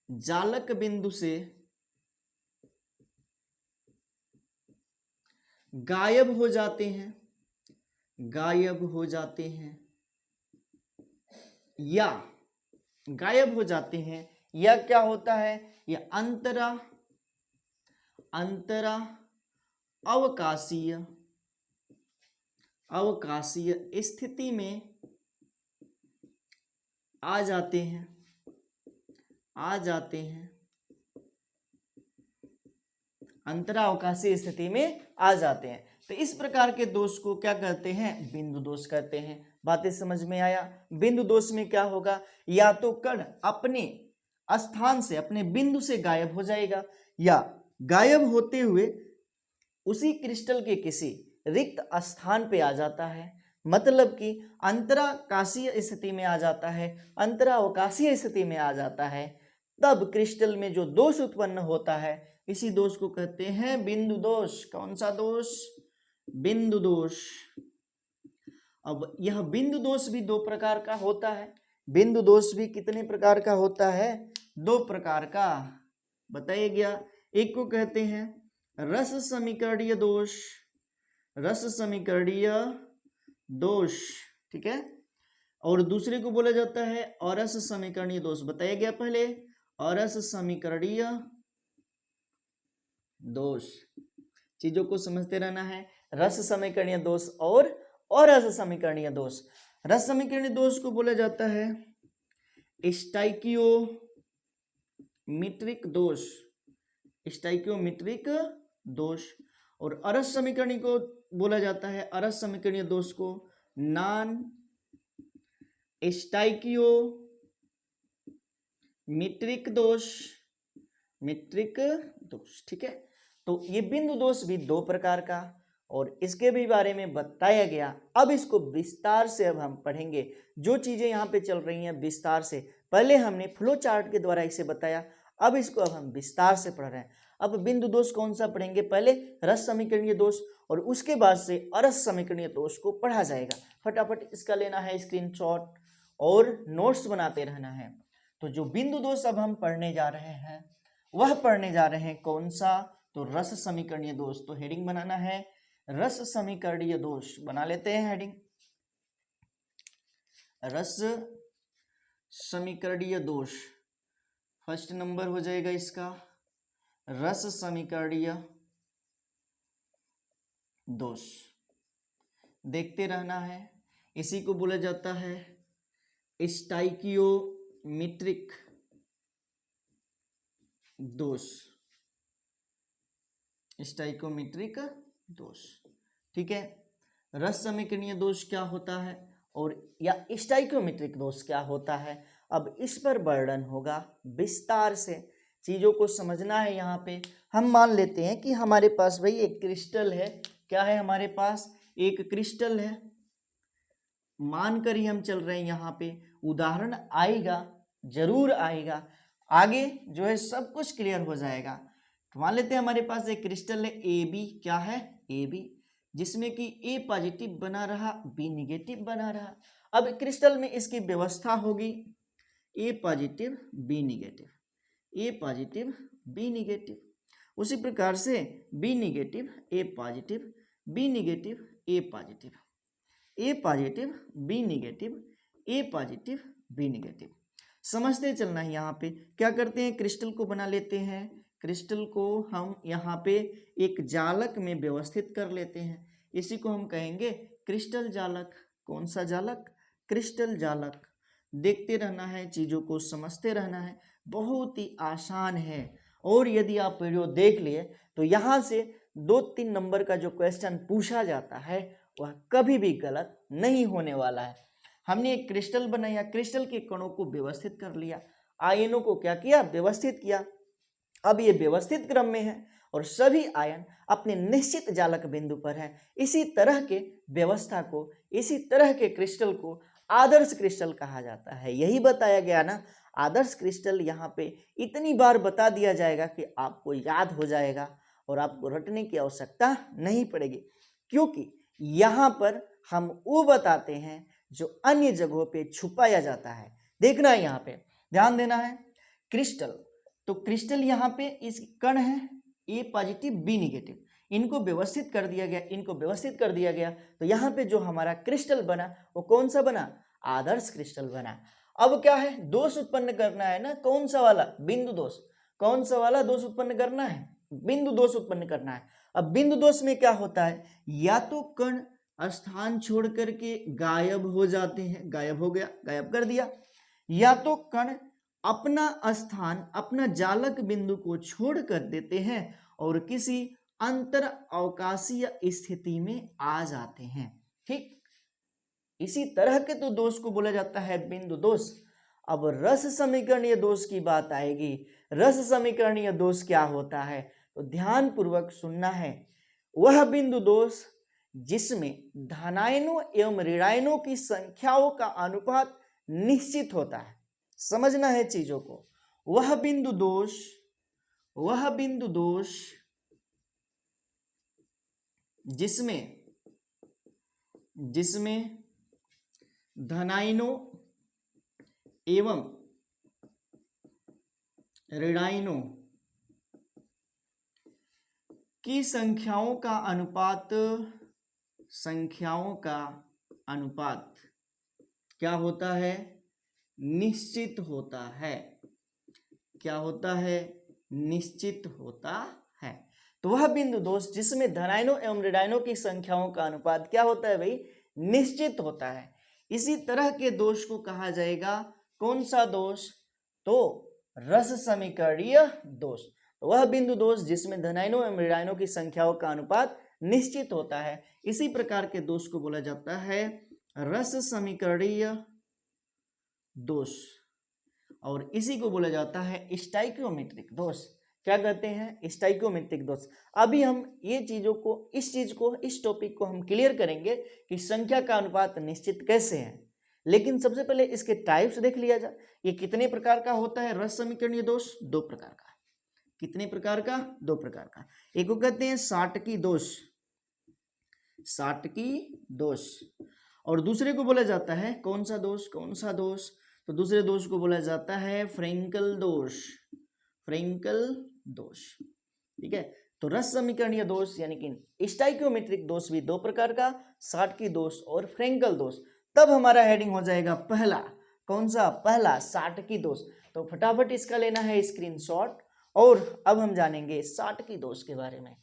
जालक बिंदु से गायब हो जाते हैं, गायब हो जाते हैं, या गायब हो जाते हैं, या क्या होता है? या अंतरा अवकाशीय स्थिति में आ जाते हैं, अंतरावकाशीय स्थिति में आ जाते हैं। तो इस प्रकार के दोष को क्या कहते हैं, बिंदु दोष कहते हैं। बातें समझ में आया। बिंदु दोष में क्या होगा, या तो कण अपने स्थान से, अपने बिंदु से गायब हो जाएगा, या गायब होते हुए उसी क्रिस्टल के किसी रिक्त स्थान पे आ जाता है, मतलब कि अंतराकाशीय स्थिति में आ जाता है, अंतरावकाशीय स्थिति में आ जाता है। तब क्रिस्टल में जो दोष उत्पन्न होता है, इसी दोष को कहते हैं बिंदु दोष। कौन सा दोष, बिंदु दोष। अब यह बिंदु दोष भी दो प्रकार का होता है। बिंदु दोष भी कितने प्रकार का होता है, दो प्रकार का बताया गया। एक को कहते हैं रस समीकरणीय दोष, रस समीकरणीय दोष, ठीक है। और दूसरे को बोला जाता है अरस समीकरणीय दोष, बताया गया पहले, अरस समीकरणीय दोष। चीजों को समझते रहना है। रस समीकरणीय दोष और अरस समीकरणीय दोष। रस समीकरणीय दोष को बोला जाता है स्टाइकियोमीट्रिक दोष, स्टाइकियोमीट्रिक दोष। और अरस समीकरणीय को बोला जाता है, अरस समीकरणीय दोष को नॉन स्टाइकियोमीट्रिक दोष, मीट्रिक दोष, ठीक है। तो ये बिंदु दोष भी दो प्रकार का, और इसके भी बारे में बताया गया। अब इसको विस्तार से अब हम पढ़ेंगे। जो चीजें यहाँ पे चल रही हैं विस्तार से, पहले हमने फ्लो चार्ट के द्वारा इसे बताया, अब इसको अब हम विस्तार से पढ़ रहे हैं। अब बिंदु दोष कौन सा पढ़ेंगे, पहले रस समीकरणीय दोष और उसके बाद से अरस समीकरणीय दोष को पढ़ा जाएगा। फटाफट इसका लेना है स्क्रीनशॉट और नोट्स बनाते रहना है। तो जो बिंदु दोष अब हम पढ़ने जा रहे हैं, वह पढ़ने जा रहे हैं कौन सा, तो रस समीकरणीय दोष। तो हेडिंग बनाना है रस समीकरणीय दोष, बना लेते हैं हेडिंग, रस समीकरणीय दोष। फर्स्ट नंबर हो जाएगा इसका रस समीकरणीय दोष। देखते रहना है। इसी को बोला जाता है स्टाइकियोमीट्रिक दोष, स्टाइकियोमीट्रिक दोष, ठीक है। रस समीकरणीय दोष क्या होता है और या स्टाइकियोमीट्रिक दोष क्या होता है, अब इस पर वर्णन होगा विस्तार से। चीजों को समझना है। यहाँ पे हम मान लेते हैं कि हमारे पास भाई एक क्रिस्टल है। क्या है हमारे पास, एक क्रिस्टल है। मानकर ही हम चल रहे हैं। यहाँ पे उदाहरण आएगा, जरूर आएगा, आगे जो है सब कुछ क्लियर हो जाएगा। तो मान लेते हैं हमारे पास एक क्रिस्टल है ए बी। क्या है, ए बी, जिसमें कि ए पॉजिटिव बना रहा, बी निगेटिव बना रहा। अब क्रिस्टल में इसकी व्यवस्था होगी ए positive B negative, A positive B negative. उसी प्रकार से B negative A positive, B negative A positive, A positive B negative, A positive B negative. समझते चलना है। यहाँ पे क्या करते हैं, क्रिस्टल को बना लेते हैं। क्रिस्टल को हम यहाँ पे एक जालक में व्यवस्थित कर लेते हैं। इसी को हम कहेंगे क्रिस्टल जालक। कौन सा जालक, क्रिस्टल जालक। देखते रहना है, चीज़ों को समझते रहना है, बहुत ही आसान है। और यदि आप वीडियो देख लिए तो यहाँ से 2-3 नंबर का जो क्वेश्चन पूछा जाता है वह कभी भी गलत नहीं होने वाला है। हमने एक क्रिस्टल बनाया, क्रिस्टल के कणों को व्यवस्थित कर लिया, आयनों को क्या किया, व्यवस्थित किया। अब ये व्यवस्थित क्रम में है और सभी आयन अपने निश्चित जालक बिंदु पर हैं। इसी तरह के व्यवस्था को, इसी तरह के क्रिस्टल को आदर्श क्रिस्टल कहा जाता है। यही बताया गया ना, आदर्श क्रिस्टल। यहाँ पे इतनी बार बता दिया जाएगा कि आपको याद हो जाएगा और आपको रटने की आवश्यकता नहीं पड़ेगी, क्योंकि यहाँ पर हम वो बताते हैं जो अन्य जगहों पे छुपाया जाता है। देखना है, यहाँ पे ध्यान देना है। क्रिस्टल, तो क्रिस्टल यहाँ पे इस कण है ए पॉजिटिव बी निगेटिव, इनको व्यवस्थित कर दिया गया, इनको व्यवस्थित कर दिया गया। तो यहाँ पे जो हमारा क्रिस्टल बना वो कौन सा बना, आदर्श क्रिस्टल बना। अब क्या है, दोष उत्पन्न करना है ना, कौन सा वाला, बिंदु दोष। कौन सा वाला दोष उत्पन्न करना है, बिंदु दोष उत्पन्न करना है। अब बिंदु दोष में क्या होता है, या तो कण स्थान छोड़ करके गायब हो जाते हैं, गायब हो गया, गायब कर दिया, या तो कण अपना स्थान, अपना जालक बिंदु को छोड़ कर देते हैं और किसी अंतर अवकाशीय स्थिति में आ जाते हैं। ठीक, इसी तरह के तो दोष को बोला जाता है बिंदु दोष। अब रस समीकरणीय दोष की बात आएगी। रस समीकरणीय दोष क्या होता है, तो ध्यान पूर्वक सुनना है। वह बिंदु दोष जिसमें धनायनों एवं ऋणायनों की संख्याओं का अनुपात निश्चित होता है। समझना है चीजों को। वह बिंदु दोष जिसमें धनायनों एवं ऋणायनों की संख्याओं का अनुपात क्या होता है, निश्चित होता है। क्या होता है, निश्चित होता है। तो वह बिंदु दोष जिसमें धनायनों एवं ऋणायनों की संख्याओं का अनुपात क्या होता है भाई, निश्चित होता है। इसी तरह के दोष को कहा जाएगा कौन सा दोष, तो रस समीकरणीय दोष। तो वह बिंदु दोष जिसमें धनायनों एवं ऋणायनों की संख्याओं का अनुपात निश्चित होता है, इसी प्रकार के दोष को बोला जाता है रस समीकरणीय दोष, और इसी को बोला जाता है स्टाइकियोमेट्रिक दोष। क्या कहते हैं, स्टाइकियोमेट्रिक दोष। अभी हम ये चीजों को, इस टॉपिक को हम क्लियर करेंगे कि संख्या का अनुपात निश्चित कैसे है। लेकिन सबसे पहले इसके टाइप्स देख लिया जाए। ये कितने प्रकार का होता है रस समीकरणीय दोष, दो प्रकार का। कितने प्रकार का, दो प्रकार का। एक को कहते हैं साटकी दोष, और दूसरे को बोला जाता है कौन सा दोष, तो दूसरे दोष को बोला जाता है फ्रेंकल दोष। ठीक है, तो रस समीकरणीय दोष यानी कि स्टाइकियोमेट्रिक दोष भी दो प्रकार का, साटकी दोष और फ्रेंकल दोष। तब हमारा हेडिंग हो जाएगा पहला, कौन सा, पहला साटकी दोष। तो फटाफट इसका लेना है स्क्रीनशॉट, और अब हम जानेंगे साटकी दोष के बारे में।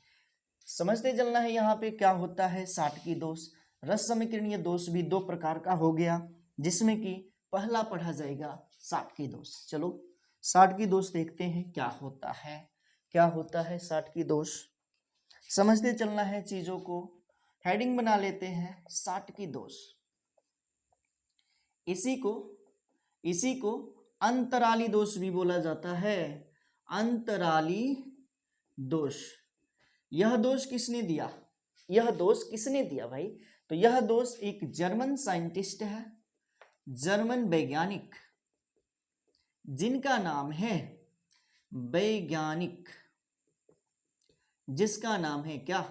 समझते चलना है यहाँ पे क्या होता है साटकी दोष। रस समीकरणीय दोष भी दो प्रकार का हो गया, जिसमें कि पहला पढ़ा जाएगा साटकी दोष। चलो साटकी दोष देखते हैं क्या होता है साटकी दोष। समझते चलना है चीजों को। हेडिंग बना लेते हैं साटकी दोष। इसी को अंतराली दोष भी बोला जाता है, अंतराली दोष। यह दोष किसने दिया भाई, तो यह दोष एक जर्मन साइंटिस्ट है, जर्मन वैज्ञानिक, जिनका नाम है जिसका नाम है क्या,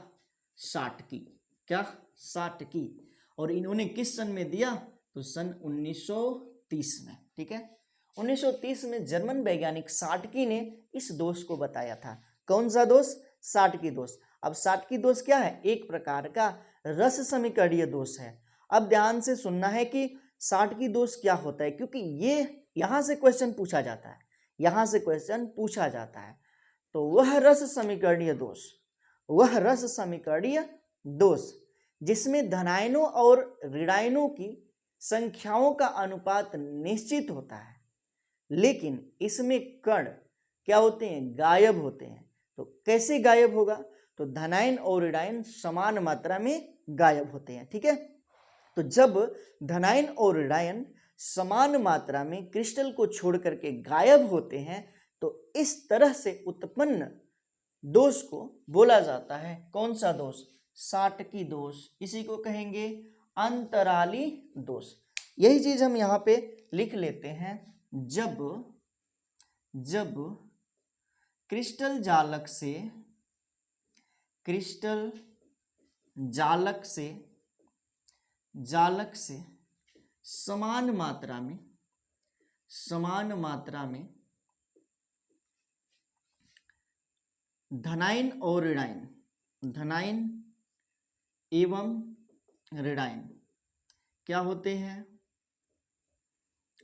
साटकी। और इन्होंने किस सन में दिया, तो सन 1930 में। ठीक है, 1930 में जर्मन वैज्ञानिक साटकी ने इस दोष को बताया था। कौन सा दोष, साटकी दोष। अब साटकी दोष क्या है, एक प्रकार का रस समीकरणीय दोष है। अब ध्यान से सुनना है कि साटकी दोष क्या होता है, क्योंकि ये यहां से क्वेश्चन पूछा जाता है। तो वह रस समीकरणीय दोष जिसमें धनायनों और ऋणायनों की संख्याओं का अनुपात निश्चित होता है, लेकिन इसमें कण क्या होते हैं, गायब होते हैं। तो कैसे गायब होगा, तो धनायन और ऋणायन समान मात्रा में गायब होते हैं। ठीक है, तो जब धनायन और ऋणायन समान मात्रा में क्रिस्टल को छोड़ करके गायब होते हैं, तो इस तरह से उत्पन्न दोष को बोला जाता है कौन सा दोष, साटकी दोष। इसी को कहेंगे अंतराली दोष। यही चीज हम यहाँ पे लिख लेते हैं। जब क्रिस्टल जालक से समान मात्रा में धनायन एवं ऋणायन क्या होते हैं,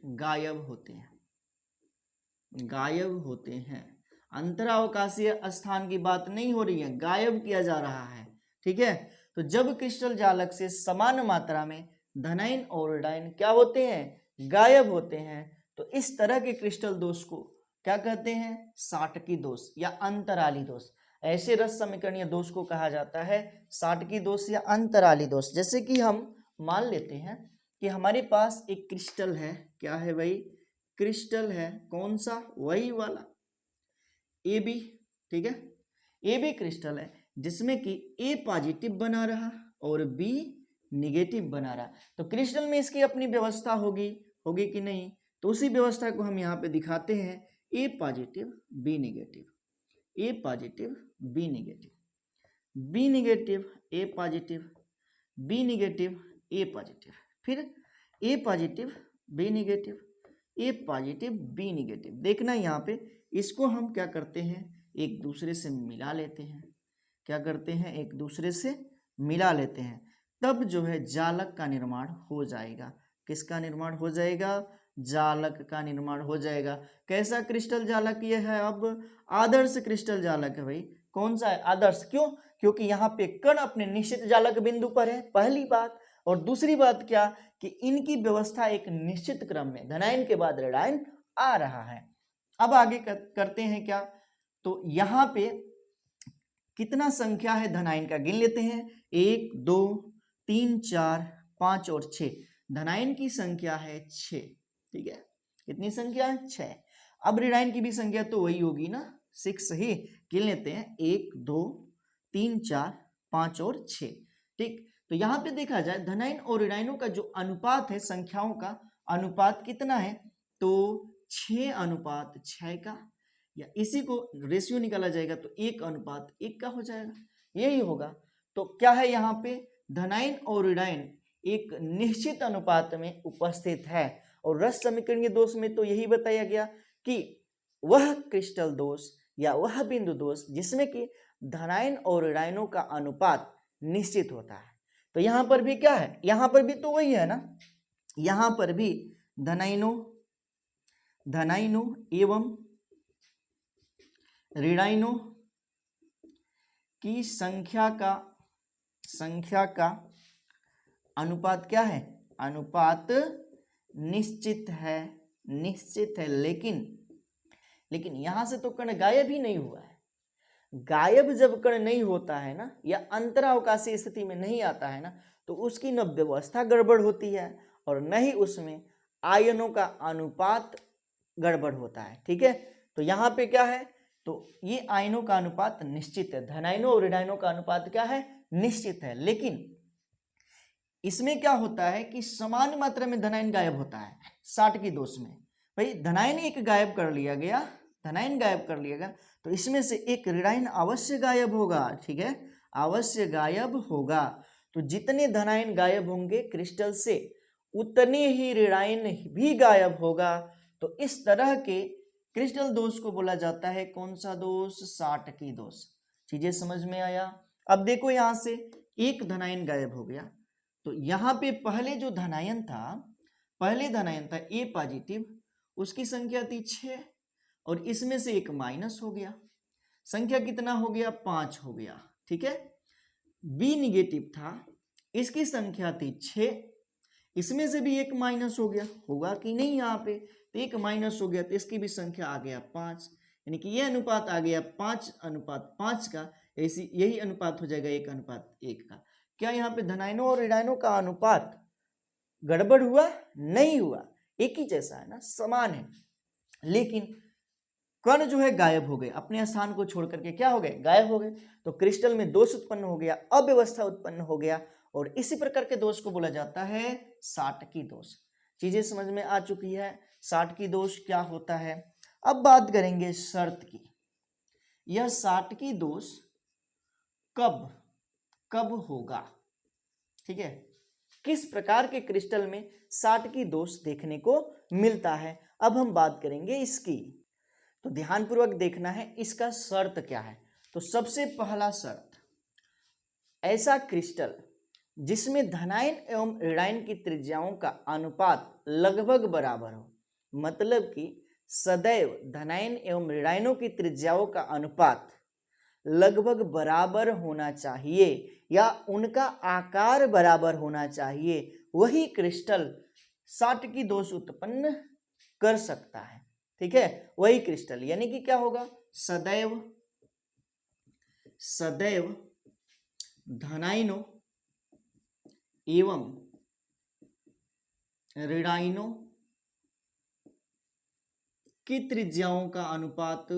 गायब होते हैं। अंतरावकाशीय स्थान की बात नहीं हो रही है, गायब किया जा रहा है। ठीक है, तो जब क्रिस्टल जालक से समान मात्रा में धनायन और ऋणायन क्या होते हैं, गायब होते हैं, तो इस तरह के क्रिस्टल दोष को क्या कहते हैं? साटकी दोष या अंतराली दोष। ऐसे रस समीकरणीय दोष को कहा जाता है साटकी दोष या अंतराली दोष। जैसे कि हम मान लेते हैं कि हमारे पास एक क्रिस्टल है, क्या है भाई? क्रिस्टल है, कौन सा? वही वाला AB, ठीक है। AB क्रिस्टल है जिसमें कि A पॉजिटिव बना रहा और B निगेटिव बना रहा। तो क्रिस्टल में इसकी अपनी व्यवस्था होगी कि नहीं? तो उसी व्यवस्था को हम यहाँ पे दिखाते हैं, A positive B negative, A positive B negative, B negative A positive, B negative A positive, फिर A positive B negative, A positive B negative. देखना यहाँ पे इसको हम क्या करते हैं? एक दूसरे से मिला लेते हैं। क्या करते हैं? एक दूसरे से मिला लेते हैं, तब जो है जालक का निर्माण हो जाएगा। किसका निर्माण हो जाएगा? जालक का निर्माण हो जाएगा। कैसा क्रिस्टल जालक ये है? अब आदर्श क्रिस्टल जालक है भाई। कौन सा है? आदर्श। क्यों? क्योंकि यहाँ पे कण अपने निश्चित जालक बिंदु पर है, पहली बात। और दूसरी बात क्या कि इनकी व्यवस्था एक निश्चित क्रम में, धनायन के बाद ऋणायन आ रहा है। अब आगे करते हैं क्या? तो यहाँ पे कितना संख्या है धनायन का गिन लेते हैं। 1 2 3 4 5 और 6। धनायन की संख्या है 6, ठीक है। कितनी संख्या है? 6। अब ऋणायन की भी संख्या तो वही होगी ना, 6 ही। गिन लेते हैं 1 2 3 4 5 और 6, ठीक। तो यहाँ पे देखा जाए धनायन और ऋणायनों का जो अनुपात है, संख्याओं का अनुपात कितना है? तो 6:6 का, या इसी को रेशियो निकाला जाएगा तो 1:1 का हो जाएगा, यही होगा। तो क्या है यहाँ पे? धनायन और ऋणायन एक निश्चित अनुपात में उपस्थित है। और रस समीकरणीय दोष में तो यही बताया गया कि वह क्रिस्टल दोष या वह बिंदु दोष जिसमें कि धनायन और ऋणायनों का अनुपात निश्चित होता है। तो यहाँ पर भी क्या है? यहाँ पर भी तो वही है ना, यहाँ पर भी धनायनों एवं ऋणायनों की संख्या का अनुपात क्या है? अनुपात निश्चित है, लेकिन यहां से तो कण गायब ही नहीं हुआ है। गायब जब कण नहीं होता है ना, या अंतरावकाशीय स्थिति में नहीं आता है ना, तो उसकी न व्यवस्था गड़बड़ होती है और न ही उसमें आयनों का अनुपात गड़बड़ होता है, ठीक है। तो यहाँ पे क्या है? तो ये आयनों का अनुपात निश्चित है, धनायनों और ऋणायनों का अनुपात क्या है? निश्चित है। लेकिन इसमें क्या होता है कि समान मात्रा में धनायन गायब होता है साटकी दोष में। भाई धनायन एक गायब कर लिया गया, धनायन गायब कर लिया गया, तो इसमें से एक ऋणायन अवश्य गायब होगा, ठीक है, अवश्य गायब होगा। तो जितने धनायन गायब होंगे क्रिस्टल से, उतने ही ऋणायन भी गायब होगा। तो इस तरह के क्रिस्टल दोष को बोला जाता है कौन सा दोष? साटकी दोष। चीजें समझ में आया? अब देखो यहां से एक धनायन गायब हो गया, तो यहाँ पे पहले जो धनायन था, पहले धनायन था A पॉजिटिव, उसकी संख्या थी 6 और इसमें से एक माइनस हो गया, संख्या कितना हो गया? 5 हो गया, ठीक है। B निगेटिव था, इसकी संख्या थी 6, इसमें से भी एक माइनस हो गया, होगा कि नहीं? यहाँ पे तो एक माइनस हो गया तो इसकी भी संख्या आ गया 5, यानी कि यह अनुपात आ गया 5:5 का। ऐसी यही अनुपात हो जाएगा 1:1 का। क्या यहाँ पे धनायनों और ऋणायनों का अनुपात गड़बड़ हुआ? नहीं हुआ, एक ही जैसा है ना, समान है। लेकिन कण जो है गायब हो गए, अपने स्थान को छोड़ करके क्या हो गए? गायब हो गए। तो क्रिस्टल में दोष उत्पन्न हो गया, अव्यवस्था उत्पन्न हो गया, और इसी प्रकार के दोष को बोला जाता है साटकी दोष। चीजें समझ में आ चुकी है साटकी दोष क्या होता है। अब बात करेंगे शर्त की। यह साटकी दोष कब होगा, ठीक है, किस प्रकार के क्रिस्टल में साटकी दोष देखने को मिलता है, अब हम बात करेंगे इसकी। तो ध्यानपूर्वक देखना है इसका शर्त क्या है। तो सबसे पहला शर्त, ऐसा क्रिस्टल जिसमें धनायन एवं ऋणायन की त्रिज्याओं का अनुपात लगभग बराबर हो, मतलब कि सदैव धनायन एवं ऋणायनों की त्रिज्याओं का अनुपात लगभग बराबर होना चाहिए या उनका आकार बराबर होना चाहिए, वही क्रिस्टल साटकी दोष उत्पन्न कर सकता है। ठीक है, वही क्रिस्टल, यानी कि क्या होगा, सदैव सदैव धनायनों एवं ऋणायनों की त्रिज्याओं का अनुपात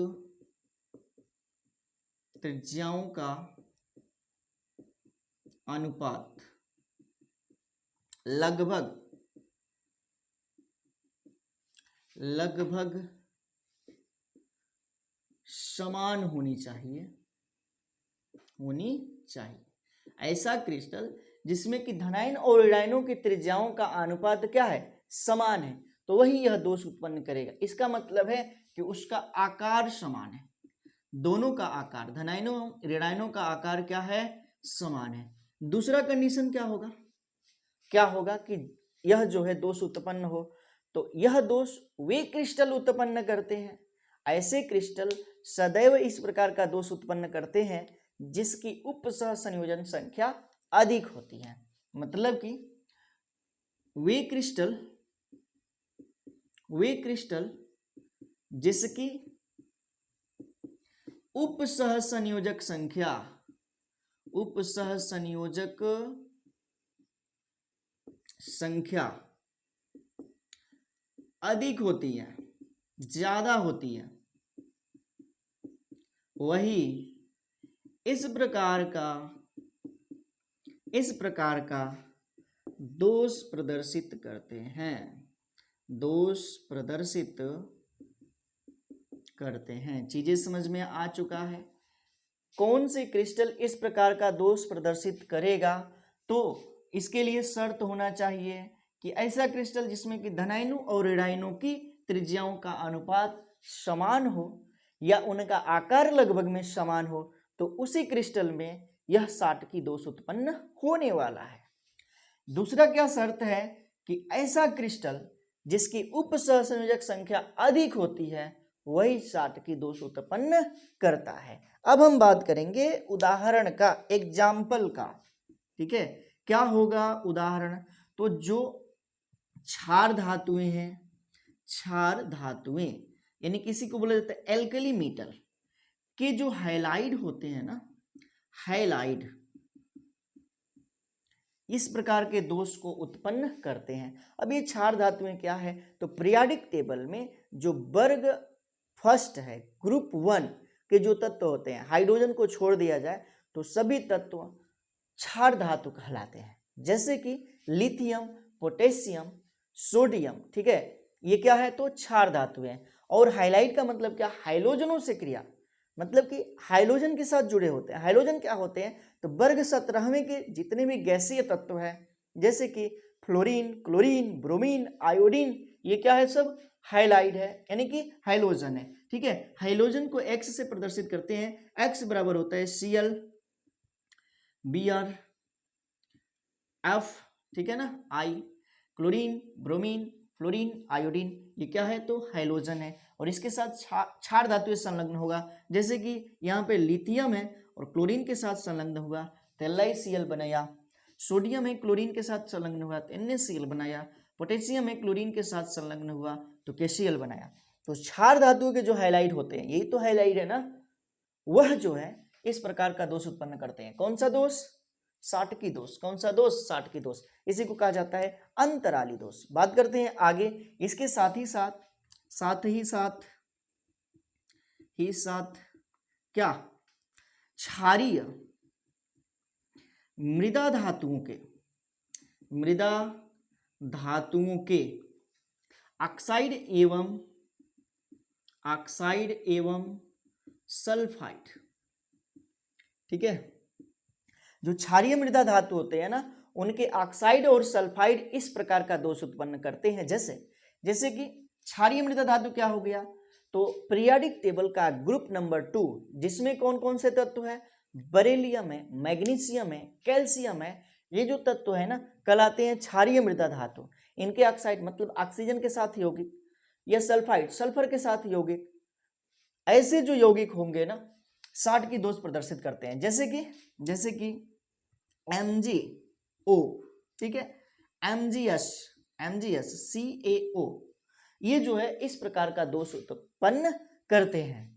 लगभग समान होनी चाहिए। ऐसा क्रिस्टल जिसमें कि धनायन और ऋणायनों की त्रिज्याओं का अनुपात क्या है, समान है, तो वही यह दोष उत्पन्न करेगा। इसका मतलब है कि उसका आकार समान है, दोनों का आकार, धनायनों ऋणायनों का आकार क्या है, समान है। दूसरा कंडीशन क्या होगा कि यह जो है दोष उत्पन्न हो, तो यह दोष वे क्रिस्टल उत्पन्न करते हैं, ऐसे क्रिस्टल सदैव इस प्रकार का दोष उत्पन्न करते हैं जिसकी उपसह संयोजन संख्या अधिक होती है। मतलब कि वे क्रिस्टल जिसकी उपसह संयोजक संख्या अधिक होती है, ज्यादा होती है, वही इस प्रकार का दोष प्रदर्शित करते हैं। चीजें समझ में आ चुका है। कौन से क्रिस्टल इस प्रकार का दोष प्रदर्शित करेगा, तो इसके लिए शर्त होना चाहिए कि ऐसा क्रिस्टल जिसमें कि धनायनों और ऋणायनों की त्रिज्याओं का अनुपात समान हो या उनका आकार लगभग में समान हो, तो उसी क्रिस्टल में यह 60 की दोष उत्पन्न होने वाला है। दूसरा क्या शर्त है कि ऐसा क्रिस्टल जिसकी उपसहसंयोजक संख्या अधिक होती है वही 60 की दोष उत्पन्न करता है। अब हम बात करेंगे उदाहरण का, एग्जाम्पल का। ठीक है, क्या होगा उदाहरण, तो जो क्षार धातुएं हैं, यानी किसी को बोला जाता है एल्कली मेटल के जो हैलाइड होते हैं ना, हैलाइड इस प्रकार के दोष को उत्पन्न करते हैं। अब ये क्षार धातुएं क्या है, तो पीरियोडिक टेबल में जो वर्ग फर्स्ट है, ग्रुप 1 के जो तत्व होते हैं, हाइड्रोजन को छोड़ दिया जाए तो सभी तत्व क्षार धातु कहलाते हैं, जैसे कि लिथियम, पोटेशियम, सोडियम। ठीक है, ये क्या है, तो क्षार धातु है। और हाइलाइड का मतलब क्या, हाइलोजनों से क्रिया, मतलब कि हाइलोजन के साथ जुड़े होते हैं। हाइलोजन क्या होते हैं, तो वर्ग 17वें के जितने भी गैसीय तत्व हैं, जैसे कि फ्लोरीन, क्लोरीन, ब्रोमीन, आयोडीन, ये क्या है, सब हाइलाइड है, यानी कि हाइलोजन है। ठीक है, हाइलोजन को एक्स से प्रदर्शित करते हैं, एक्स बराबर होता है Cl Br F, ठीक है ना, I, chlorine, bromine, fluorine, iodine, ये क्या है, तो हाइलोजन है। और इसके साथ क्षार धातु संलग्न होगा, जैसे कि यहाँ पे लिथियम है और क्लोरीन के साथ संलग्न हुआ तो LiCl बनाया, सोडियम है क्लोरीन के साथ संलग्न हुआ तो NaCl बनाया, पोटेशियम है क्लोरीन के साथ संलग्न हुआ तो KCl बनाया। तो क्षार धातुओं के जो हाइलाइड होते हैं, यही तो हाइलाइड है ना, वह जो है इस प्रकार का दोष उत्पन्न करते हैं। कौन सा दोष, 60 की दोष। कौन सा दोष, 60 की दोष। इसी को कहा जाता है अंतराली दोष। बात करते हैं आगे, इसके साथ ही साथ क्या, क्षारीय मृदा धातुओं के ऑक्साइड एवं सल्फाइड। ठीक है, जो क्षारीय मृदा धातु होते हैं ना, उनके ऑक्साइड और सल्फाइड इस प्रकार का दोष उत्पन्न करते हैं। जैसे कि क्षारीय मृदा धातु क्या हो गया, तो पीरियोडिक टेबल का ग्रुप नंबर 2, जिसमें कौन कौन से तत्व है, बेरिलियम है, मैग्नीशियम है, कैल्शियम है, ये जो तत्व है ना कहलाते हैं क्षारीय मृदा धातु। इनके ऑक्साइड मतलब ऑक्सीजन के साथ यौगिक या सल्फाइड सल्फर के साथ यौगिक, ऐसे जो यौगिक होंगे ना 60 की दोष प्रदर्शित करते हैं। जैसे कि MgO, ठीक है, MgS CaO, ये जो है इस प्रकार का दोष उत्पन्न करते हैं।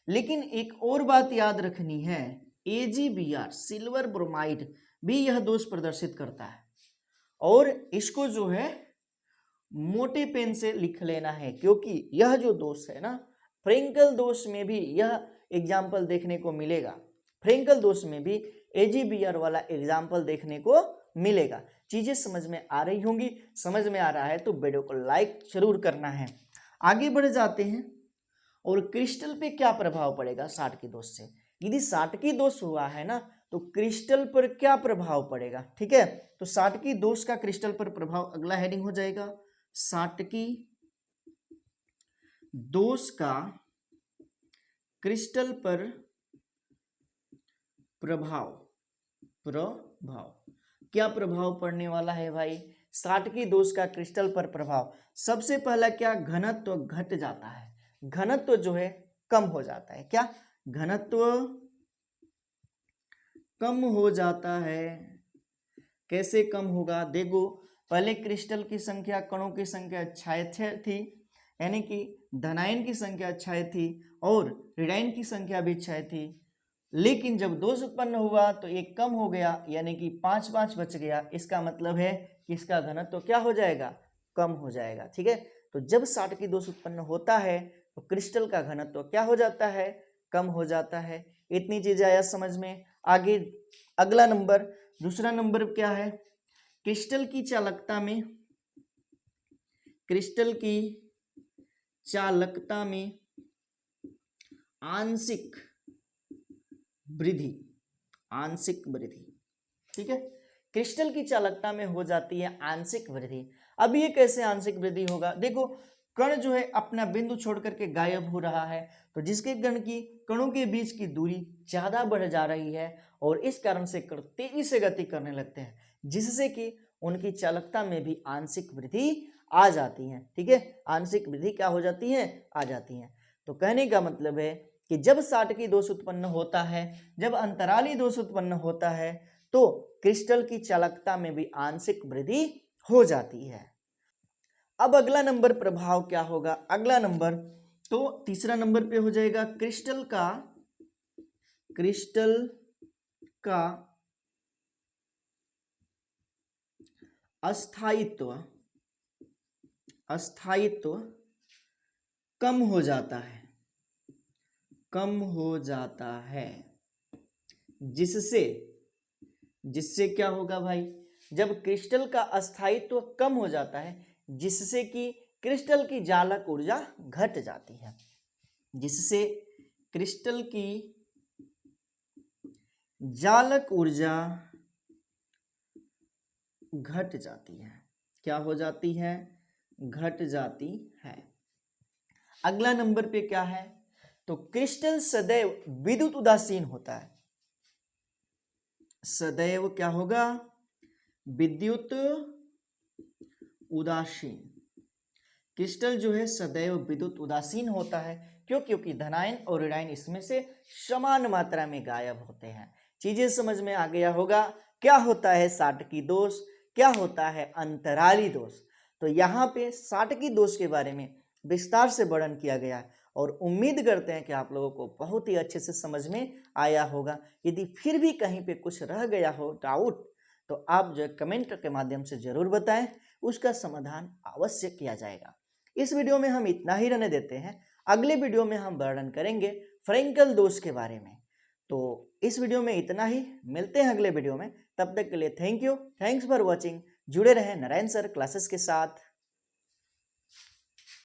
लेकिन एक और बात याद रखनी है, AgBr सिल्वर ब्रोमाइड भी यह दोष प्रदर्शित करता है और इसको जो है मोटे पेन से लिख लेना है, क्योंकि यह जो दोष है ना, फ्रेंकल दोष में भी यह एग्जाम्पल देखने को मिलेगा। फ्रेंकल दोष में भी AgBr वाला एग्जाम्पल देखने को मिलेगा। चीजें समझ में आ रही होंगी, समझ में आ रहा है तो वीडियो को लाइक जरूर करना है। आगे बढ़ जाते हैं। और क्रिस्टल पे क्या प्रभाव पड़ेगा साटकी दोष से? यदि साटकी दोष हुआ है ना तो क्रिस्टल पर क्या प्रभाव पड़ेगा, ठीक है। तो साटकी दोष का क्रिस्टल पर प्रभाव, अगला हेडिंग हो जाएगा साटकी दोष का क्रिस्टल पर प्रभाव। क्या प्रभाव पड़ने वाला है भाई? साटकी दोष का क्रिस्टल पर प्रभाव। सबसे पहला क्या, घनत्व घट जाता है, घनत्व जो है कम हो जाता है। क्या, घनत्व कम हो जाता है। कैसे कम होगा? देखो, पहले क्रिस्टल की संख्या, कणों की संख्या क्षय थी, यानी कि धनायन की संख्या क्षय थी और ऋणायन की संख्या भी क्षय थी। लेकिन जब दोष उत्पन्न हुआ तो एक कम हो गया, यानी कि 5 बच गया। इसका मतलब है कि इसका घनत्व क्या हो जाएगा? कम हो जाएगा, ठीक है। तो जब साटकी दोष उत्पन्न होता है तो क्रिस्टल का घनत्व क्या हो जाता है? कम हो जाता है। इतनी चीजें आया समझ में। आगे अगला नंबर, दूसरा नंबर क्या है? क्रिस्टल की चालकता में, क्रिस्टल की चालकता में आंशिक वृद्धि, आंशिक वृद्धि, ठीक है। क्रिस्टल की चालकता में हो जाती है आंशिक वृद्धि। अब ये कैसे आंशिक वृद्धि होगा? देखो, कण जो है अपना बिंदु छोड़ करके गायब हो रहा है, तो जिसके कण की, कणों के बीच की दूरी ज्यादा बढ़ जा रही है और इस कारण से कण तेजी से गति करने लगते हैं, जिससे कि उनकी चालकता में भी आंशिक वृद्धि आ जाती है, ठीक है। आंशिक वृद्धि क्या हो जाती है? आ जाती है। तो कहने का मतलब है कि जब साटकी दोष उत्पन्न होता है, जब अंतराली दोष उत्पन्न होता है, तो क्रिस्टल की चालकता में भी आंशिक वृद्धि हो जाती है। अब अगला नंबर प्रभाव क्या होगा? अगला नंबर तो तीसरा नंबर पे हो जाएगा क्रिस्टल का अस्थायित्व कम हो जाता है, कम हो जाता है। जिससे क्या होगा भाई? जब क्रिस्टल का अस्थायित्व कम हो जाता है, जिससे कि क्रिस्टल की जालक ऊर्जा घट जाती है, जिससे क्रिस्टल की जालक ऊर्जा घट जाती है। क्या हो जाती है? घट जाती है। अगला नंबर पे क्या है? तो क्रिस्टल सदैव विद्युत उदासीन होता है। सदैव क्या होगा? विद्युत उदासीन। क्रिस्टल जो है सदैव विद्युत उदासीन होता है। क्यों? क्योंकि धनायन और ऋणायन इसमें से समान मात्रा में गायब होते हैं। चीजें समझ में आ गया होगा। क्या होता है साटकी दोष, क्या होता है अंतराली दोष। तो यहाँ पे साटकी दोष के बारे में विस्तार से वर्णन किया गया है और उम्मीद करते हैं कि आप लोगों को बहुत ही अच्छे से समझ में आया होगा। यदि फिर भी कहीं पे कुछ रह गया हो डाउट, तो आप जो कमेंट के माध्यम से जरूर बताएं, उसका समाधान अवश्य किया जाएगा। इस वीडियो में हम इतना ही रहने देते हैं। अगले वीडियो में हम वर्णन करेंगे फ्रेंकल दोष के बारे में। तो इस वीडियो में इतना ही, मिलते हैं अगले वीडियो में। तब तक के लिए thank you, thanks for watching. जुड़े रहें नारायण सर क्लासेस के साथ।